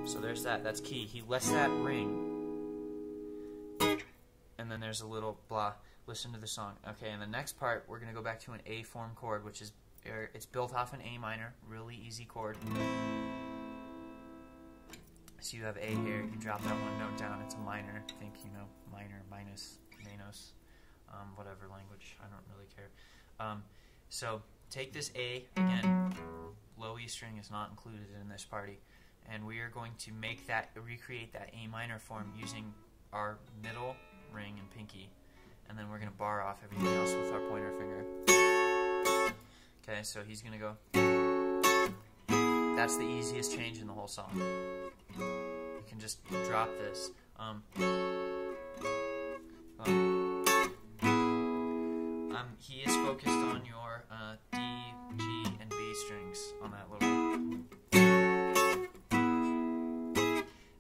So there's that. That's key. He lets that ring, and then there's a little blah. Listen to the song. Okay, and the next part, we're going to go back to an A form chord, which is, it's built off an A minor, really easy chord. So you have A here, you drop that one note down, it's a minor. Think, you know, minor, minus, manos, whatever language, I don't really care. So take this A, again, low E string is not included in this party, and we are going to make that, recreate that A minor form using our middle ring and pinky, and then we're going to bar off everything else with our pointer finger. Okay, so he's going to go. That's the easiest change in the whole song. You can just drop this. He is focused on your D, G, and B strings on that little.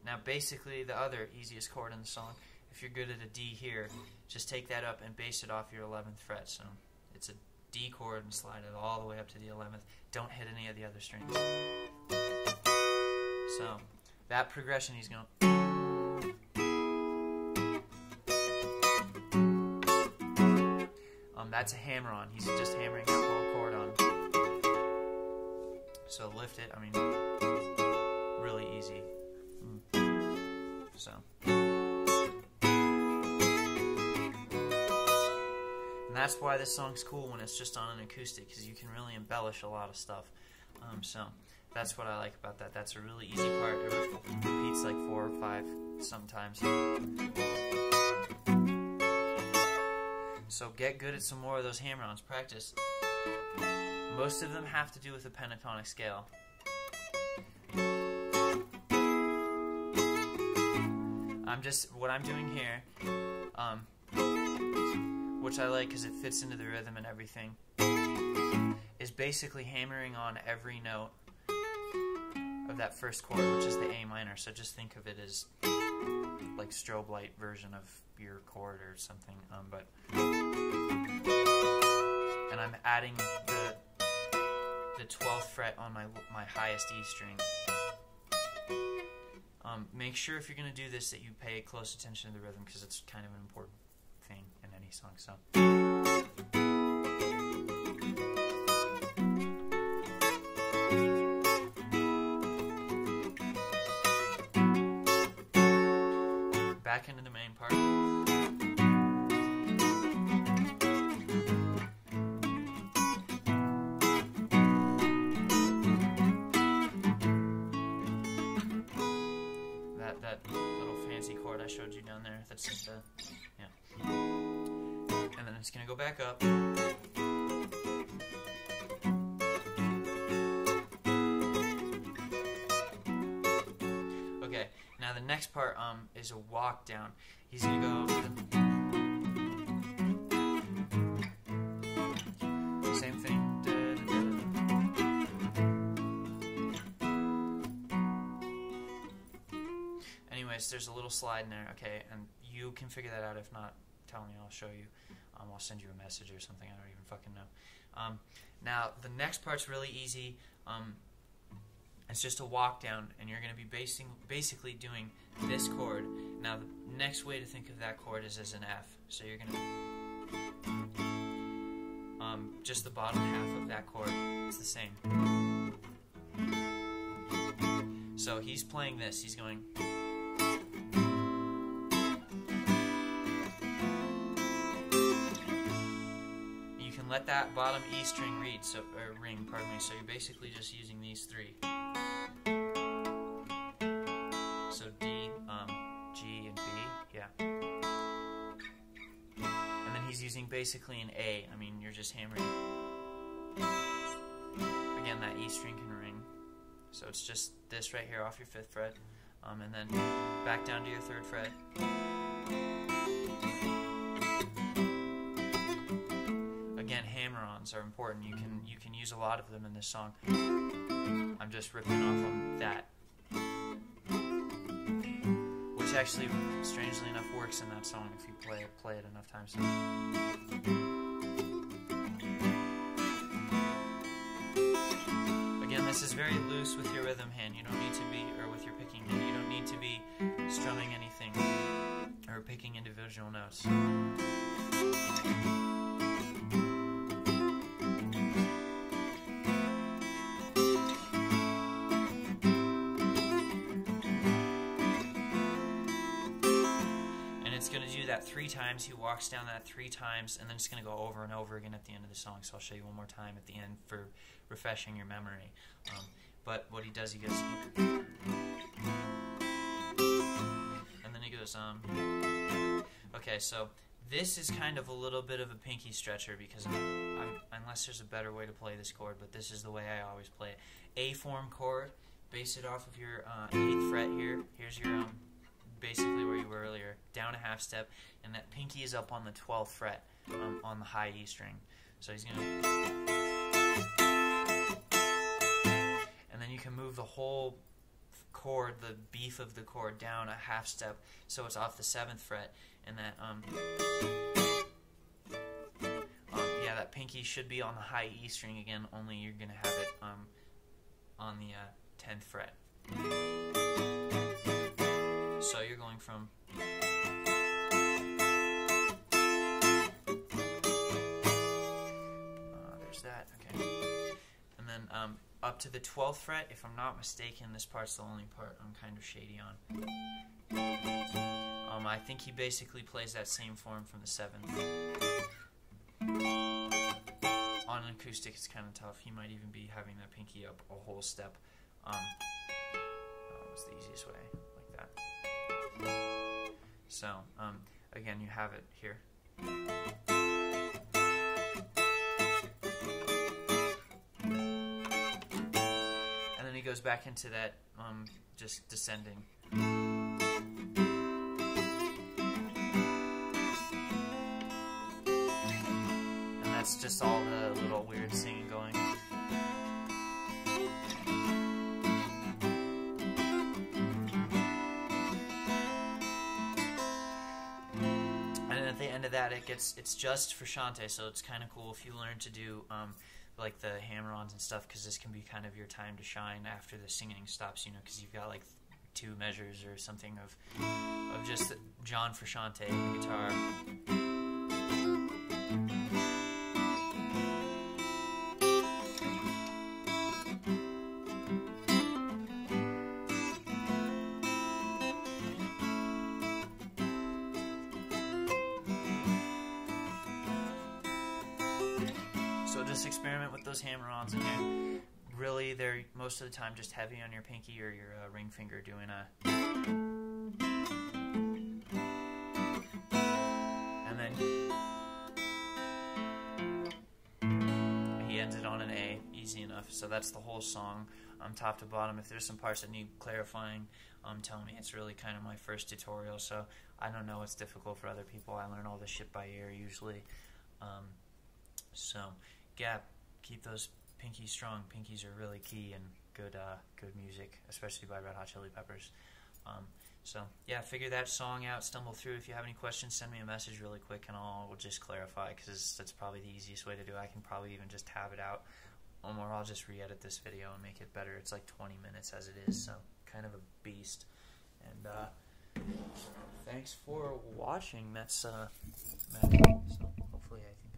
Now basically the other easiest chord in the song, if you're good at a D here, just take that up and bass it off your 11th fret. So it's a D chord and slide it all the way up to the 11th. Don't hit any of the other strings. So that progression, he's going. That's a hammer on. He's just hammering that whole chord on. So lift it. I mean, really easy. So. And that's why this song's cool when it's just on an acoustic, because you can really embellish a lot of stuff. So that's what I like about that. That's a really easy part. It repeats like 4 or 5 sometimes. So get good at some more of those hammer-ons. Practice. Most of them have to do with a pentatonic scale. What I'm doing here, which I like because it fits into the rhythm and everything, is basically hammering on every note of that first chord, which is the A minor. So just think of it as like strobe light version of your chord or something. And I'm adding the 12th fret on my highest E string. Make sure if you're going to do this that you pay close attention to the rhythm, because it's kind of an important thing in any song. So. Back into the main part. That little fancy chord I showed you down there, that's just a, yeah. And then it's going to go back up. Okay, now the next part is a walk down. He's going to go same thing. Anyways, there's a little slide in there, okay, and you can figure that out. If not, tell me, I'll show you. I'll send you a message or something, I don't even fucking know. Now, the next part's really easy. It's just a walk down, and you're going to be basically doing this chord. Now, the next way to think of that chord is as an F. So you're going to, just the bottom half of that chord, it's the same. So he's playing this, he's going. You can let that bottom E string read, or ring, pardon me, so you're basically just using these 3. So D, G, and B, yeah. And then he's using basically an A. I mean, you're just hammering. Again, that E string can ring. So it's just this right here off your 5th fret, and then back down to your 3rd fret. Again, hammer-ons are important. You can use a lot of them in this song. I'm just ripping off on that, which actually, strangely enough, works in that song if you play it enough times. Again, this is very loose with your rhythm hand. You don't need to be, or with your picking hand. original notes. It's going to do that 3 times. He walks down that 3 times, and then it's going to go over and over again at the end of the song. So I'll show you one more time at the end for refreshing your memory. But what he does, he goes, and then he goes, okay, so this is kind of a little bit of a pinky stretcher because unless there's a better way to play this chord, but this is the way I always play it. A form chord, base it off of your 8th fret here. Here's your basically where you were earlier, down a half step, and that pinky is up on the 12th fret on the high E string. So he's gonna, and then you can move the whole chord, the beef of the chord, down a half step, so it's off the 7th fret, and that yeah, that pinky should be on the high E string again, only you're gonna have it on the 10th fret. So you're going from there's that, okay, and then up to the 12th fret. If I'm not mistaken, this part's the only part I'm kind of shady on. I think he basically plays that same form from the 7th. On an acoustic, it's kind of tough. He might even be having that pinky up a whole step. What's the easiest way? Like that. So, again, you have it here. And then he goes back into that, just descending. And that's just all the little weird singing going. At the end of that, it's just for Shante, so it's kind of cool if you learn to do like the hammer-ons and stuff, because this can be kind of your time to shine after the singing stops, you know, because you've got like 2 measures or something of just John for Shante, the guitar. So just experiment with those hammer-ons in there. Really, they're most of the time just heavy on your pinky or your ring finger doing a... And then he ends it on an A, easy enough. So that's the whole song, top to bottom. If there's some parts that need clarifying, tell me. It's really kind of my first tutorial, so I don't know what's difficult for other people. I learn all this shit by ear usually. So, yeah, keep those pinkies strong. Pinkies are really key in good music, especially by Red Hot Chili Peppers. So, yeah, figure that song out, stumble through. If you have any questions, send me a message really quick, and I'll just clarify, because that's probably the easiest way to do it. I can probably even just have it out, or I'll just re-edit this video and make it better. It's like 20 minutes as it is, so kind of a beast. And thanks for watching. That's Matt. So hopefully I think